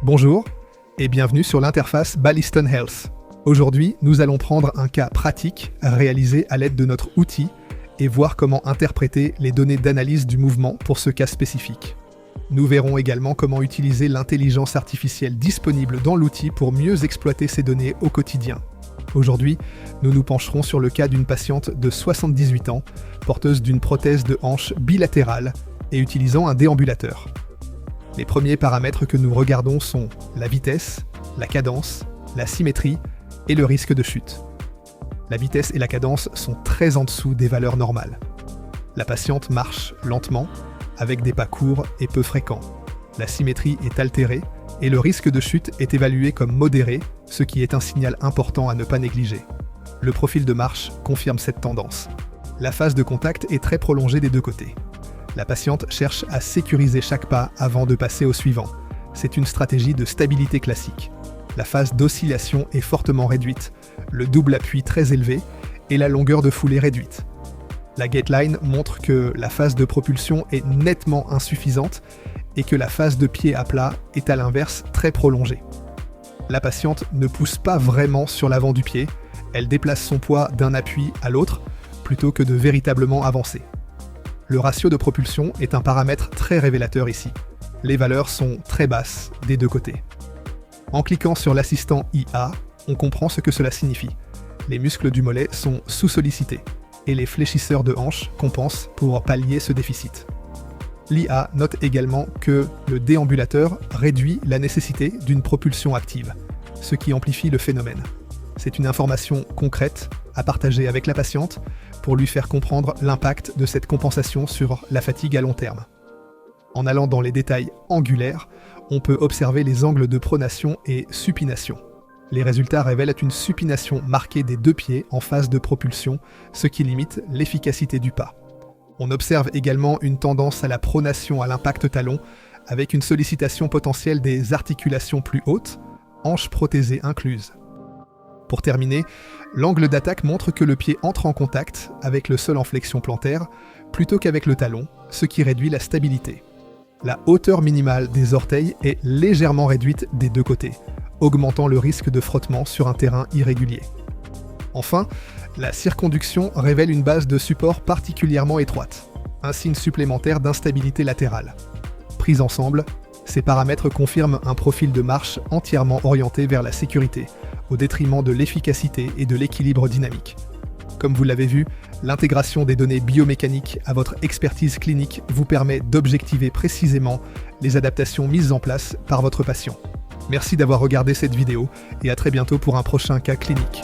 Bonjour et bienvenue sur l'interface Balliston Health. Aujourd'hui, nous allons prendre un cas pratique réalisé à l'aide de notre outil et voir comment interpréter les données d'analyse du mouvement pour ce cas spécifique. Nous verrons également comment utiliser l'intelligence artificielle disponible dans l'outil pour mieux exploiter ces données au quotidien. Aujourd'hui, nous nous pencherons sur le cas d'une patiente de 78 ans, porteuse d'une prothèse de hanche bilatérale et utilisant un déambulateur. Les premiers paramètres que nous regardons sont la vitesse, la cadence, la symétrie et le risque de chute. La vitesse et la cadence sont très en dessous des valeurs normales. La patiente marche lentement, avec des pas courts et peu fréquents. La symétrie est altérée et le risque de chute est évalué comme modéré, ce qui est un signal important à ne pas négliger. Le profil de marche confirme cette tendance. La phase de contact est très prolongée des deux côtés. La patiente cherche à sécuriser chaque pas avant de passer au suivant. C'est une stratégie de stabilité classique. La phase d'oscillation est fortement réduite, le double appui très élevé et la longueur de foulée réduite. La gateline montre que la phase de propulsion est nettement insuffisante et que la phase de pied à plat est à l'inverse très prolongée. La patiente ne pousse pas vraiment sur l'avant du pied, elle déplace son poids d'un appui à l'autre plutôt que de véritablement avancer. Le ratio de propulsion est un paramètre très révélateur ici. Les valeurs sont très basses des deux côtés. En cliquant sur l'assistant IA, on comprend ce que cela signifie. Les muscles du mollet sont sous-sollicités et les fléchisseurs de hanche compensent pour pallier ce déficit. L'IA note également que le déambulateur réduit la nécessité d'une propulsion active, ce qui amplifie le phénomène. C'est une information concrète à partager avec la patiente pour lui faire comprendre l'impact de cette compensation sur la fatigue à long terme. En allant dans les détails angulaires, on peut observer les angles de pronation et supination. Les résultats révèlent une supination marquée des deux pieds en phase de propulsion, ce qui limite l'efficacité du pas. On observe également une tendance à la pronation à l'impact talon, avec une sollicitation potentielle des articulations plus hautes, hanches prothésées incluses. Pour terminer, l'angle d'attaque montre que le pied entre en contact avec le sol en flexion plantaire plutôt qu'avec le talon, ce qui réduit la stabilité. La hauteur minimale des orteils est légèrement réduite des deux côtés, augmentant le risque de frottement sur un terrain irrégulier. Enfin, la circonduction révèle une base de support particulièrement étroite, un signe supplémentaire d'instabilité latérale. Pris ensemble, ces paramètres confirment un profil de marche entièrement orienté vers la sécurité, au détriment de l'efficacité et de l'équilibre dynamique. Comme vous l'avez vu, l'intégration des données biomécaniques à votre expertise clinique vous permet d'objectiver précisément les adaptations mises en place par votre patient. Merci d'avoir regardé cette vidéo et à très bientôt pour un prochain cas clinique.